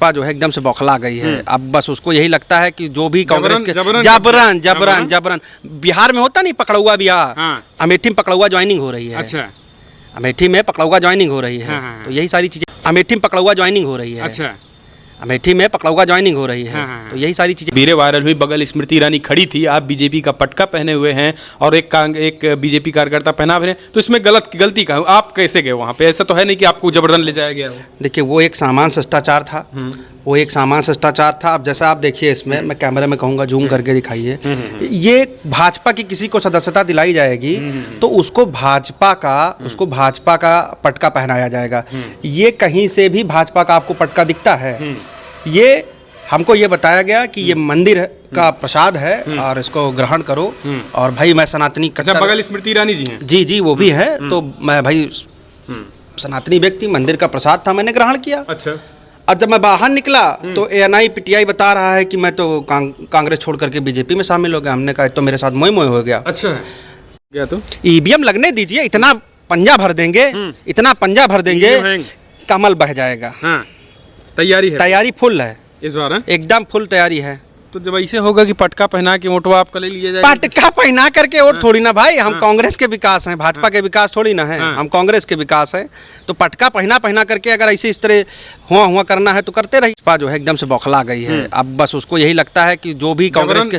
भाजपा जो है एकदम से बौखला गई है। अब बस उसको यही लगता है कि जो भी कांग्रेस के जबरन बिहार में होता नहीं पकड़ुआ बिहार, अमेठी में पकड़ुआ ज्वाइनिंग हो रही है। अच्छा, अमेठी में पकड़ुआ ज्वाइनिंग हो रही है। तो यही सारी चीजें, अमेठी में पकड़ुआ ज्वाइनिंग हो रही है। अच्छा, अमेठी में पकड़ुआ ज्वाइनिंग हो रही है। तो यही सारी चीजें तस्वीरें वायरल हुई, बगल स्मृति ईरानी खड़ी थी, आप बीजेपी का पटका पहने हुए हैं और एक बीजेपी कार्यकर्ता पहना हुए हैं, तो इसमें गलती का आप कैसे गए वहाँ पे? ऐसा तो है नहीं कि आपको जबरदस्ती ले जाया गया हो। देखिए वो एक सामान्य शिष्टाचार था, वो एक सामान्य शिष्टाचार था। अब जैसा आप देखिए इसमें, मैं कैमरे में कहूँगा जूम करके दिखाइए, ये भाजपा की किसी को सदस्यता दिलाई जाएगी तो उसको भाजपा का पटका पहनाया जाएगा। ये कहीं से भी भाजपा का आपको पटका दिखता है? ये हमको ये बताया गया कि ये मंदिर का प्रसाद है और इसको ग्रहण करो। और भाई मैं सनातनी, अच्छा, बगल स्मृति ईरानी जी हैं? जी वो भी है। तो मैं भाई सनातनी व्यक्ति, मंदिर का प्रसाद था, मैंने ग्रहण किया। अच्छा, और जब मैं बाहर निकला तो ANI PTI बता रहा है कि मैं तो कांग्रेस छोड़ करके बीजेपी में शामिल हो गया। हमने कहा तो मेरे साथ मोह हो गया। अच्छा गया तो EVM लगने दीजिए, इतना पंजा भर देंगे कमल बह जाएगा। हाँ, तैयारी फुल है इस बार, एकदम फुल तैयारी है। तो जब ऐसे होगा कि पटका पहना के वोटवा आपका ले लिया जाएगा, पटका पहना करके वोट थोड़ी ना भाई, हम कांग्रेस के विकास हैं, भाजपा के विकास थोड़ी ना है। हम कांग्रेस के विकास हैं। तो पटका पहना करके अगर ऐसे इस तरह हुआ करना है तो करते रहिए। भाजपा जो है एकदम से बौखला गई है। अब बस उसको यही लगता है कि जो भी कांग्रेस के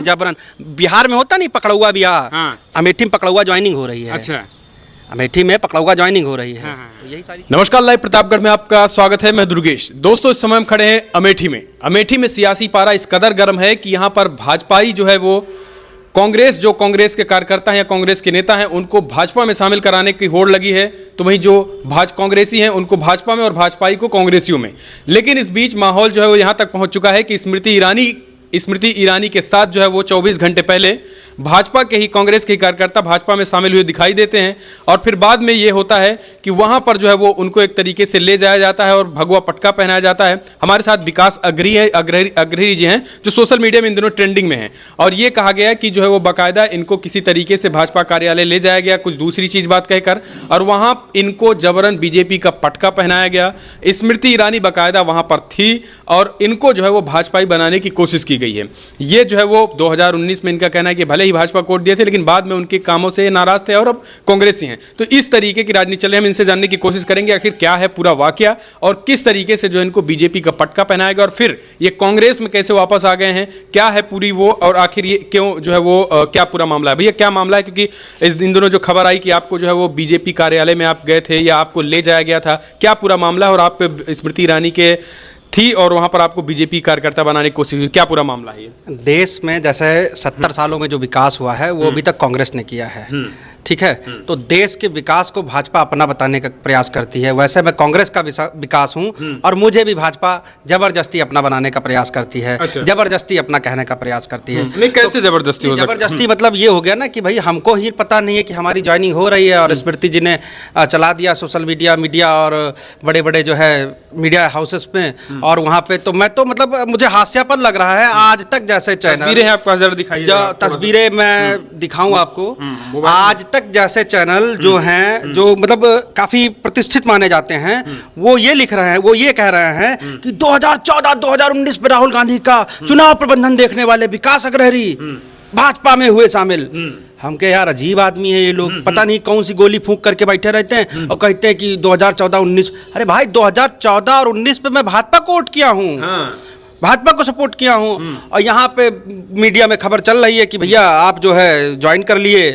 जबरन बिहार में होता नहीं पकड़ुआ बिहार, अमेठी में पकड़ुआ ज्वाइनिंग हो रही है। अच्छा, अमेठी में पकड़ुआ ज्वाइनिंग हो रही है। तो यही सारी। नमस्कार, लाइव प्रतापगढ़ में आपका स्वागत है। मैं दुर्गेश। दोस्तों, इस समय हम खड़े हैं अमेठी में सियासी पारा इस कदर गर्म है कि यहाँ पर भाजपाई जो है वो कांग्रेस के कार्यकर्ता हैं या कांग्रेस के नेता हैं उनको भाजपा में शामिल कराने की होड़ लगी है, तो वहीं जो कांग्रेसी हैं उनको भाजपा में और भाजपाई को कांग्रेसियों में। लेकिन इस बीच माहौल जो है वो यहाँ तक पहुँच चुका है कि स्मृति ईरानी के साथ जो है वो 24 घंटे पहले भाजपा के ही कांग्रेस के ही कार्यकर्ता भाजपा में शामिल हुए दिखाई देते हैं और फिर बाद में ये होता है कि वहाँ पर जो है वो उनको एक तरीके से ले जाया जाता है और भगवा पटका पहनाया जाता है। हमारे साथ विकास अग्रही जी हैं जो सोशल मीडिया में इन दिनों ट्रेंडिंग में हैं और ये कहा गया कि जो है वो बाकायदा इनको किसी तरीके से भाजपा कार्यालय ले जाया गया कुछ दूसरी चीज़ बात कहकर और वहाँ इनको जबरन बीजेपी का पटका पहनाया गया। स्मृति ईरानी बाकायदा वहाँ पर थी और इनको जो है वो भाजपाई बनाने की कोशिश की गई है। ये जो है वो 2019 में इनका कहना है कि भले ही भाजपा को वोट दिए थे लेकिन बाद में उनके कामों से नाराज थे और अब कांग्रेसी हैं। तो इस तरीके की राजनीति चल रही है। हम इनसे जानने की कोशिश करेंगे आखिर क्या है पूरा वाकया और किस तरीके से जो इनको बीजेपी का पटका पहनाया गया और फिर ये कांग्रेस में कैसे वापस आ गए हैं, क्या है पूरी वो और आखिर ये क्यों जो है वो क्या पूरा मामला है। भैया क्या मामला है, क्योंकि इस दिन दोनों जो खबर आई कि आपको जो है वो बीजेपी कार्यालय में आप गए थे या आपको ले जाया गया था, क्या पूरा मामला है और आप स्मृति ईरानी के थी और वहां पर आपको बीजेपी कार्यकर्ता बनाने की कोशिश हुई, क्या पूरा मामला है? ये देश में जैसे 70 सालों में जो विकास हुआ है वो अभी तक कांग्रेस ने किया है, ठीक है। तो देश के विकास को भाजपा अपना बताने का प्रयास करती है। वैसे मैं कांग्रेस का विकास हूं और मुझे भी भाजपा जबरदस्ती अपना बनाने का प्रयास करती है। अच्छा। जबरदस्ती अपना कहने का प्रयास करती है। नहीं, कैसे जबरदस्ती हो सकती है? जबरदस्ती मतलब ये हो गया ना कि भाई हमको ही पता नहीं है कि हमारी ज्वाइनिंग हो रही है और स्मृति जी ने चला दिया सोशल मीडिया और बड़े बड़े जो है मीडिया हाउसेस में और वहाँ पे तो मैं तो मतलब मुझे हास्यास्पद लग रहा है। आज तक जैसे चैनल तस्वीरें हैं आपको जरा दिखाइए, तस्वीरें मैं दिखाऊं आपको। आज तक जैसे चैनल जो हैं जो मतलब काफी प्रतिष्ठित माने जाते हैं वो ये लिख रहे हैं, वो ये कह रहे हैं कि 2014-2019 में राहुल गांधी का चुनाव प्रबंधन देखने वाले विकास अग्रही भाजपा में हुए शामिल। हम के यार अजीब आदमी है ये लोग, पता नहीं कौन सी गोली फूंक करके बैठे रहते हैं और कहते हैं कि 2014-19। अरे भाई 2014 और 19 पे मैं भाजपा को वोट किया हूँ, भाजपा को सपोर्ट किया हूँ और यहाँ पे मीडिया में खबर चल रही है कि भैया आप जो है ज्वाइन कर लिए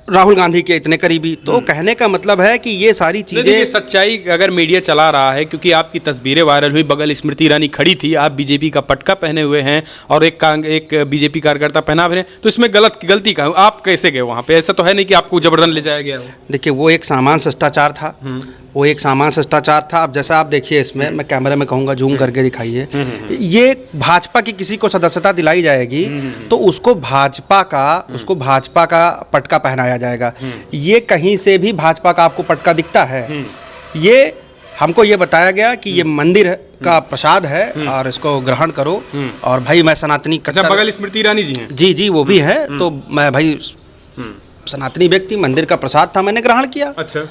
राहुल गांधी के इतने करीबी। तो कहने का मतलब है कि ये सारी चीजें सच्चाई अगर मीडिया चला रहा है, क्योंकि आपकी तस्वीरें वायरल हुई, बगल स्मृति ईरानी खड़ी थी, आप बीजेपी का पटका पहने हुए हैं और एक बीजेपी कार्यकर्ता पहना हुए हैं, तो इसमें गलती का आप कैसे गए वहाँ पे? ऐसा तो है नहीं कि आपको जबरदस्ती ले जाया गया हो। देखिए वो एक सामान्य शिष्टाचार था, वो एक सामान्य शिष्टाचार था। अब जैसा आप देखिए इसमें, मैं कैमरे में कहूँगा जूम करके दिखाइए, ये भाजपा की किसी को सदस्यता दिलाई जाएगी तो उसको भाजपा का पटका पहनाया जाएगा। ये कहीं से भी भाजपा का आपको पटका दिखता है? ये हमको ये बताया गया कि ये मंदिर का प्रसाद है और इसको ग्रहण करो। और भाई मैं सनातनी, अच्छा, बगल स्मृति ईरानी जी हैं? जी वो भी है। तो मैं भाई सनातनी व्यक्ति, मंदिर का प्रसाद था, मैंने ग्रहण किया। अच्छा।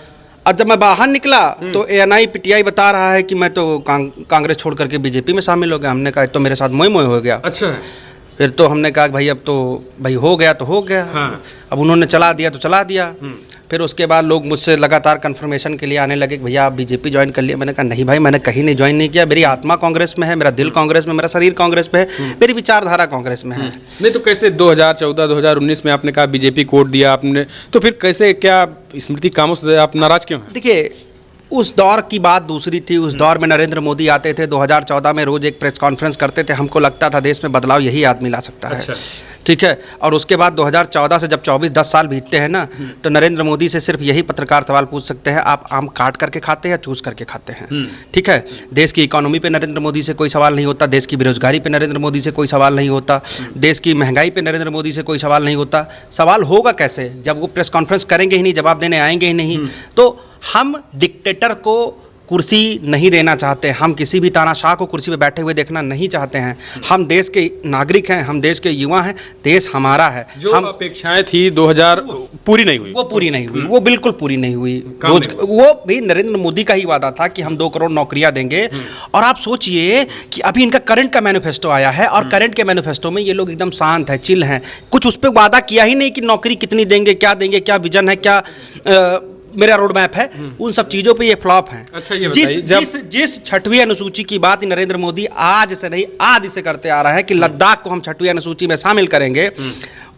और जब मैं बाहर निकला तो एएनआई पीटीआई बता रहा है कि मैं तो कांग्रेस छोड़ करके बीजेपी में शामिल हो गया। हमने कहा तो मेरे साथ मोह मोह हो गया। अच्छा। फिर तो हमने कहा कि भाई अब तो भाई हो गया तो हो गया। हाँ। अब उन्होंने चला दिया तो चला दिया। फिर उसके बाद लोग मुझसे लगातार कंफर्मेशन के लिए आने लगे कि भैया आप बीजेपी ज्वाइन कर लिए। मैंने कहा नहीं भाई, मैंने कहीं नहीं ज्वाइन नहीं किया। मेरी आत्मा कांग्रेस में है, मेरा दिल कांग्रेस में, मेरा शरीर कांग्रेस में है, मेरी विचारधारा कांग्रेस में है। नहीं तो कैसे 2014 2019 में आपने कहा बीजेपी कोड दिया आपने, तो फिर कैसे, क्या स्मृति कामों से आप नाराज क्यों हैं? देखिए, उस दौर की बात दूसरी थी। उस दौर में नरेंद्र मोदी आते थे, 2014 में रोज एक प्रेस कॉन्फ्रेंस करते थे। हमको लगता था देश में बदलाव यही आदमी ला सकता है। अच्छा। ठीक है। और उसके बाद 2014 से जब 24-10 साल बीतते हैं ना, तो नरेंद्र मोदी से सिर्फ यही पत्रकार सवाल पूछ सकते हैं, आप आम काट करके खाते हैं या चूस करके खाते हैं? ठीक है। देश की इकोनॉमी पे नरेंद्र मोदी से कोई सवाल नहीं होता, देश की बेरोजगारी पे नरेंद्र मोदी से कोई सवाल नहीं होता, देश की महंगाई पे नरेंद्र मोदी से कोई सवाल नहीं होता। सवाल होगा कैसे जब वो प्रेस कॉन्फ्रेंस करेंगे ही नहीं, जवाब देने आएंगे ही नहीं। तो हम डिक्टेटर को कुर्सी नहीं देना चाहते, हम किसी भी तानाशाह को कुर्सी पे बैठे हुए देखना नहीं चाहते हैं। हम देश के नागरिक हैं, हम देश के युवा हैं, देश हमारा है। जो हम अपेक्षाएं थी 2000 पूरी नहीं हुई, वो पूरी नहीं हुई, वो बिल्कुल पूरी नहीं हुई। वो भी नरेंद्र मोदी का ही वादा था कि हम 2 करोड़ नौकरियां देंगे। और आप सोचिए कि अभी इनका करंट का मैनिफेस्टो आया है और करंट के मैनिफेस्टो में ये लोग एकदम शांत है, चिल हैं, कुछ उस पर वादा किया ही नहीं कि नौकरी कितनी देंगे, क्या विजन है, क्या मेरा रोड मैप है। उन सब चीजों पे ये फ्लॉप हैं। अच्छा, ये जिस 6वीं अनुसूची की बात नरेंद्र मोदी आज से नहीं आदि से करते आ रहा है कि लद्दाख को हम 6वीं अनुसूची में शामिल करेंगे,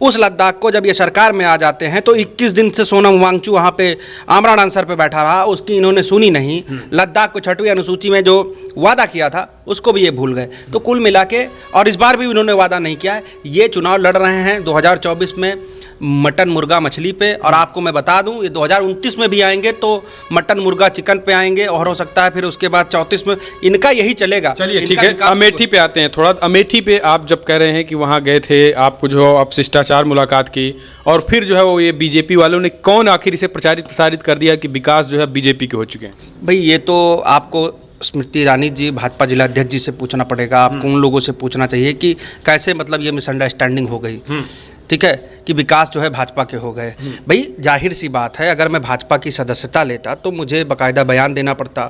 उस लद्दाख को जब ये सरकार में आ जाते हैं तो 21 दिन से सोनम वांगचू वहाँ पे आमरण आंसर पे बैठा रहा, उसकी इन्होंने सुनी नहीं। लद्दाख को 6वीं अनुसूची में जो वादा किया था उसको भी ये भूल गए। तो कुल मिला के, और इस बार भी उन्होंने वादा नहीं किया है। ये चुनाव लड़ रहे हैं 2024 में मटन मुर्गा मछली पे, और आपको मैं बता दूं ये 2029 में भी आएंगे तो मटन मुर्गा चिकन पे आएंगे, और हो सकता है फिर उसके बाद 34 में इनका यही चलेगा। चलिए ठीक है, अमेठी पे आते हैं थोड़ा। अमेठी पे आप जब कह रहे हैं कि वहाँ गए थे, आपको जो आप शिष्टाचार मुलाकात की, और फिर जो है वो ये बीजेपी वालों ने कौन आखिर इसे प्रसारित कर दिया कि विकास जो है बीजेपी के हो चुके हैं? भाई ये तो आपको स्मृति ईरानी जी, भाजपा जिलाध्यक्ष जी से पूछना पड़ेगा। आपको उन लोगों से पूछना चाहिए कि कैसे मतलब ये मिसअंडरस्टैंडिंग हो गई, ठीक है, कि विकास जो है भाजपा के हो गए। भाई जाहिर सी बात है, अगर मैं भाजपा की सदस्यता लेता तो मुझे बाकायदा बयान देना पड़ता।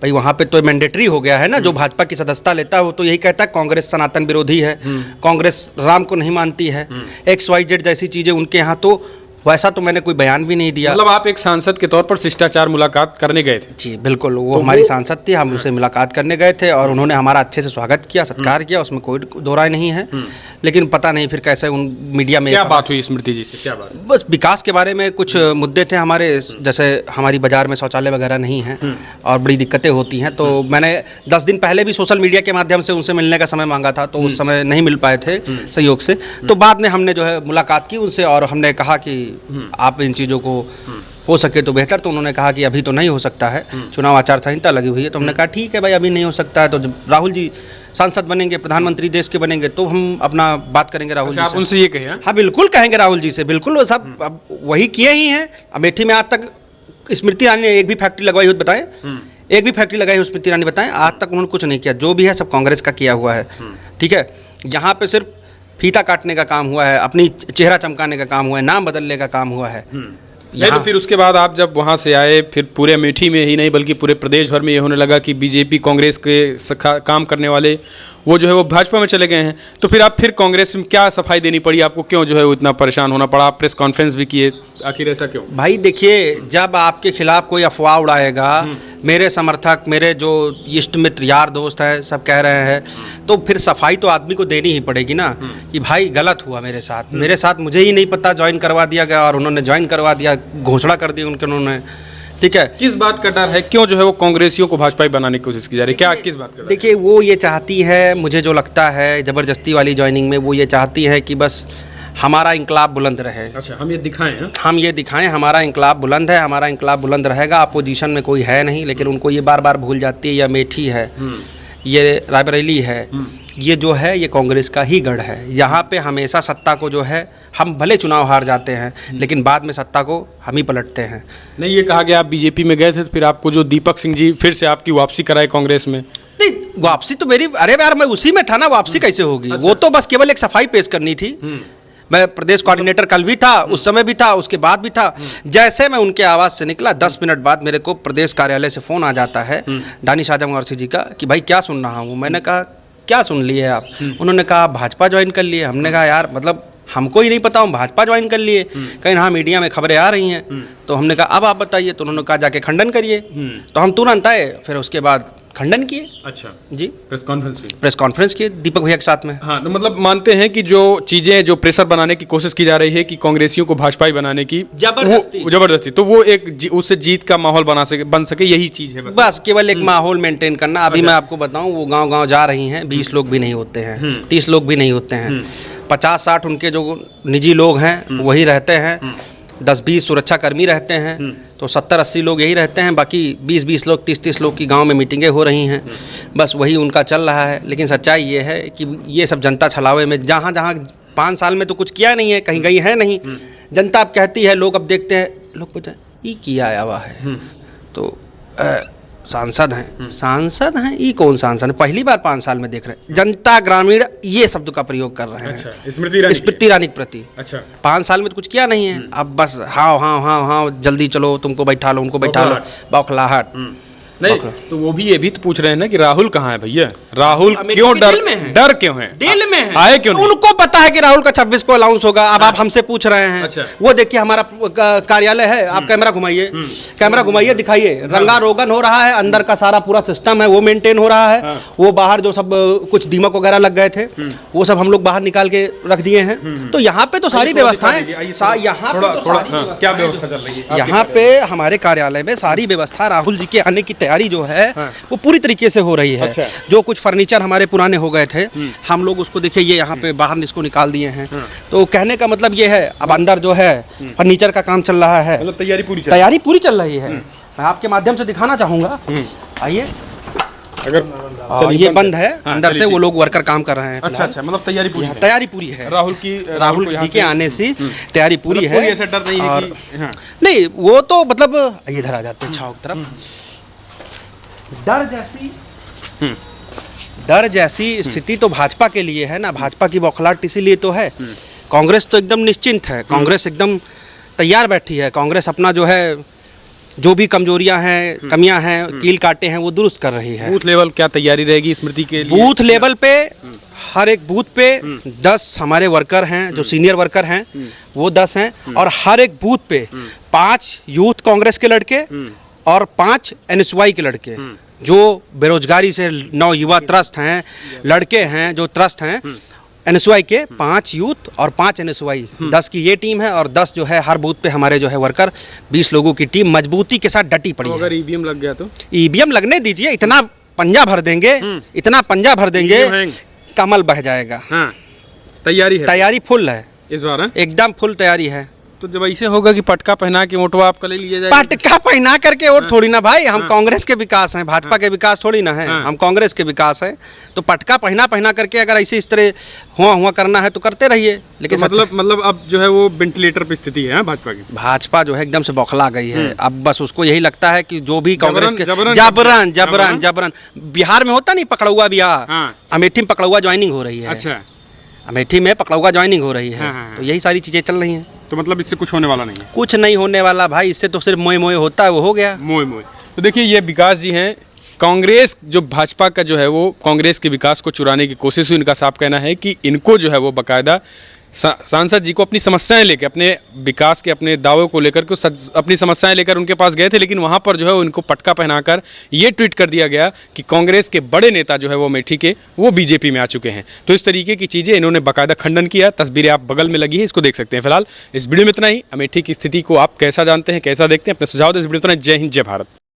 भाई वहाँ पे तो मैंडेटरी हो गया है ना, जो भाजपा की सदस्यता लेता है वो तो यही कहता है कांग्रेस सनातन विरोधी है, कांग्रेस राम को नहीं मानती है, XYZ जैसी चीज़ें उनके यहाँ। तो वैसा तो मैंने कोई बयान भी नहीं दिया। मतलब आप एक सांसद के तौर पर शिष्टाचार मुलाकात करने गए थे? जी बिल्कुल, वो हमारी सांसद थी, हम उनसे मुलाकात करने गए थे और उन्होंने हमारा अच्छे से स्वागत किया, सत्कार किया, उसमें कोई दो राय नहीं है। लेकिन पता नहीं फिर कैसे उन मीडिया में क्या बात हुई स्मृति जी से, क्या बात? बस विकास के बारे में कुछ मुद्दे थे हमारे, जैसे हमारी बाजार में शौचालय वगैरह नहीं है और बड़ी दिक्कतें होती हैं। तो मैंने 10 दिन पहले भी सोशल मीडिया के माध्यम से उनसे मिलने का समय मांगा था, तो उस समय नहीं मिल पाए थे सहयोग से। तो बाद में हमने जो है मुलाकात की उनसे और हमने कहा कि आप इन चीज़ों को हो सके तो बेहतर। तो उन्होंने कहा कि अभी तो नहीं हो सकता है, चुनाव आचार संहिता लगी हुई है। तो हमने कहा ठीक है भाई, अभी नहीं हो सकता है, तो जब राहुल जी सांसद बनेंगे, प्रधानमंत्री देश के बनेंगे, तो हम अपना बात करेंगे राहुल जी से। आप उनसे ये कहें? हाँ बिल्कुल कहेंगे राहुल जी से, बिल्कुल। वो सब वही किए ही हैं। अमेठी में आज तक स्मृति ईरानी ने एक भी फैक्ट्री लगवाई हो बताएं? एक भी फैक्ट्री लगाई हो स्मृति ईरानी बताएं? आज तक उन्होंने कुछ नहीं किया। जो भी है सब कांग्रेस का किया हुआ है, ठीक है। जहाँ पे सिर्फ फीता काटने का काम हुआ है, अपनी चेहरा चमकाने का काम हुआ है, नाम बदलने का काम हुआ है। नहीं तो फिर उसके बाद आप जब वहाँ से आए, फिर पूरे अमेठी में ही नहीं बल्कि पूरे प्रदेश भर में ये होने लगा कि बीजेपी कांग्रेस के काम करने वाले वो जो है वो भाजपा में चले गए हैं। तो फिर आप फिर कांग्रेस में क्या सफाई देनी पड़ी आपको? क्यों जो है वो इतना परेशान होना पड़ा? आप प्रेस कॉन्फ्रेंस भी किए, आखिर ऐसा क्यों? भाई देखिए, जब आपके खिलाफ कोई अफवाह उड़ाएगा, मेरे समर्थक, मेरे जो इष्ट मित्र यार दोस्त हैं सब कह रहे हैं, तो फिर सफाई तो आदमी को देनी ही पड़ेगी ना कि भाई गलत हुआ मेरे साथ, मुझे ही नहीं पता, ज्वाइन करवा दिया गया और उन्होंने ज्वाइन करवा दिया, घोषणा कर दी उन्होंने, ठीक है। किस बात का डर है? क्यों जो है वो कांग्रेसियों को भाजपा बनाने की कोशिश की जा रही है? क्या किस बात का? देखिए, वो ये चाहती है, मुझे जो लगता है ज़बरदस्ती वाली ज्वाइनिंग में, वो ये चाहती है कि बस हमारा इंकलाब बुलंद रहे। अच्छा, हम ये दिखाएं? हम ये दिखाएं हमारा इंकलाब बुलंद है, हमारा इंकलाब बुलंद रहेगा। अपोजिशन में कोई है नहीं, लेकिन उनको ये बार बार भूल जाती है, ये अमेठी है, ये रायबरेली है, ये जो है ये कांग्रेस का ही गढ़ है। यहाँ पे हमेशा सत्ता को जो है, हम भले चुनाव हार जाते हैं लेकिन बाद में सत्ता को हम ही पलटते हैं। नहीं, ये कहा गया आप बीजेपी में गए थे तो फिर आपको जो दीपक सिंह जी फिर से आपकी वापसी कराए कांग्रेस में? नहीं, वापसी तो मेरी, अरे यार मैं उसी में था ना, वापसी कैसे होगी? वो तो बस केवल एक सफाई पेश करनी थी। मैं प्रदेश कोऑर्डिनेटर कल भी था, उस समय भी था, उसके बाद भी था। जैसे मैं उन्होंने आवाज़ से निकला 10 मिनट बाद मेरे को प्रदेश कार्यालय से फ़ोन आ जाता है दानिश आजम वारसी जी का कि भाई क्या सुन रहा हूँ। मैंने कहा क्या सुन लिए आप? उन्होंने कहा भाजपा ज्वाइन कर लिए। हमने कहा यार मतलब हमको ही नहीं पता, हम भाजपा ज्वाइन कर लिए। कहीं हाँ मीडिया में खबरें आ रही हैं। तो हमने कहा अब आप बताइए। तो उन्होंने कहा जाके खंडन करिए। तो हम तुरंत आए, फिर उसके बाद खंडन किए। अच्छा जी, प्रेस कॉन्फ्रेंस किए दीपक भैया के साथ में। हाँ, तो मतलब मानते हैं कि जो चीजें जो प्रेशर बनाने की कोशिश की जा रही है कि कांग्रेसियों को भाजपाई बनाने की जबरदस्ती, तो वो एक उससे जीत का माहौल बन सके, यही चीज है बस केवल एक माहौल मेंटेन करना। अभी मैं आपको बताऊं, वो गांव-गांव जा रही हैं, 20 लोग भी नहीं होते हैं, 30 लोग भी नहीं होते हैं, 50-60 उनके जो निजी लोग हैं वही रहते हैं, 10-20 सुरक्षाकर्मी रहते हैं, तो 70-80 लोग यही रहते हैं। बाकी 20-20 लोग 30-30 लोग की गांव में मीटिंगें हो रही हैं। बस वही उनका चल रहा है। लेकिन सच्चाई ये है कि ये सब जनता छलावे में जहाँ 5 साल में तो कुछ किया नहीं है, कहीं गई है नहीं। जनता अब कहती है, लोग अब देखते हैं, लोग बोलते हैं ये किया आया हुआ है। तो सांसद हैं ये कौन सांसद है? पहली बार 5 साल में देख रहे हैं। जनता ग्रामीण ये शब्द का प्रयोग कर रहे हैं। अच्छा, स्मृति ईरानी के प्रति। अच्छा, 5 साल में तो कुछ किया नहीं है। अब बस हाँ जल्दी चलो, तुमको बैठा लो, उनको बैठा लो, बौखलाहट। नहीं तो वो भी ये भी तो पूछ रहे हैं ना कि राहुल कहाँ है भैया? राहुल क्यों डर क्यों है? दिल में है। आए क्यों? उनको पता है कि राहुल का 26 को अनाउंस होगा। अब आप हमसे पूछ रहे हैं। अच्छा। वो देखिए हमारा कार्यालय है, आप कैमरा घुमाइए, दिखाइए। रंगा रोगन हो रहा है, अंदर का सारा पूरा सिस्टम है वो मेंटेन हो रहा है। वो बाहर जो सब कुछ दीमक वगैरह लग गए थे वो सब हम लोग बाहर निकाल के रख दिए हैं। तो यहाँ पे तो सारी व्यवस्थाएं, यहाँ पे हमारे कार्यालय में सारी व्यवस्था राहुल जी के आने की तैयारी जो है वो पूरी तरीके से हो रही है। अच्छा। जो कुछ फर्नीचर हमारे पुराने हो गए थे, हम लोग उसको देखिए ये यहाँ पे बाहर इसको निकाल दिए हैं। तो कहने का मतलब ये है, अब अंदर जो है फर्नीचर का काम चल रहा है, मतलब तैयारी पूरी चल रही है। मैं आपके माध्यम से दिखाना चाहूंगा, आइए। अगर ये बंद है, अंदर से वो लोग वर्कर काम कर रहे हैं। अच्छा, मतलब तैयारी पूरी है। राहुल जी के आने से तैयारी पूरी है। ऐसा डर नहीं है कि नहीं, वो तो मतलब इधर आ जाते हैं छाव की तरफ। डर जैसी स्थिति तो भाजपा के लिए है ना, भाजपा की बौखलाहट इसीलिए तो है। कांग्रेस तो एकदम निश्चिंत है, कांग्रेस एकदम तैयार बैठी है। कांग्रेस अपना जो है, जो भी कमजोरियां हैं, कमियां हैं, कील काटे हैं, वो दुरुस्त कर रही है। बूथ लेवल क्या तैयारी रहेगी स्मृति के लिए? बूथ लेवल पे हर एक बूथ पे 10 हमारे वर्कर हैं, जो सीनियर वर्कर हैं वो 10 हैं, और हर एक बूथ पे 5 यूथ कांग्रेस के लड़के और 5 NSY के लड़के, जो बेरोजगारी से नौयुवा त्रस्त हैं, लड़के हैं जो त्रस्त हैं। NSY के 5 यूथ और 5 NSY, 10 की ये टीम है, और 10 जो है हर बूथ पे हमारे जो है वर्कर, 20 लोगों की टीम मजबूती के साथ डटी पड़ी है। अगर EVM लग गया तो EVM लगने दीजिए, इतना पंजा भर देंगे कमल बह जाएगा। तैयारी फुल है इस बार, एकदम फुल तैयारी है। तो जब ऐसे होगा कि पटका पहना के वोटवा आपका ले लिया जाएगा? पटका पहना करके वोट थोड़ी ना भाई, हम कांग्रेस के विकास हैं, भाजपा के विकास थोड़ी ना है। हम कांग्रेस के विकास हैं। तो पटका पहना करके अगर ऐसे इस तरह हुआ करना है तो करते रहिए। लेकिन तो मतलब अब जो है वो वेंटिलेटर पे स्थिति है भाजपा की। भाजपा जो है एकदम से बौखला गई है। अब बस उसको यही लगता है कि जो भी कांग्रेस के जबरन बिहार में होता नहीं, पकड़ुआ बिहार, अमेठी में पकड़ुआ ज्वाइनिंग हो रही है। अच्छा, अमेठी में पकड़ुआ ज्वाइनिंग हो रही है। तो यही सारी चीजें चल रही हैं। तो मतलब इससे कुछ होने वाला नहीं है? कुछ नहीं होने वाला भाई, इससे तो सिर्फ मोए होता है, वो हो गया मोए। तो देखिए ये विकास जी हैं, कांग्रेस जो भाजपा का जो है वो कांग्रेस के विकास को चुराने की कोशिश हुई। इनका साफ कहना है कि इनको जो है वो बाकायदा सांसद जी को अपनी समस्याएं लेकर, अपने विकास के अपने दावों को लेकर के अपनी समस्याएं लेकर उनके पास गए थे, लेकिन वहां पर जो है उनको पटका पहनाकर ये ट्वीट कर दिया गया कि कांग्रेस के बड़े नेता जो है वो अमेठी के, वो बीजेपी में आ चुके हैं। तो इस तरीके की चीज़ें इन्होंने बाकायदा खंडन किया। तस्वीरें आप बगल में लगी है, इसको देख सकते हैं। फिलहाल इस वीडियो में इतना ही। अमेठी की स्थिति को आप कैसा जानते हैं, कैसा देखते हैं, अपने सुझाव दें। इस वीडियो में इतना ही। जय हिंद, जय भारत।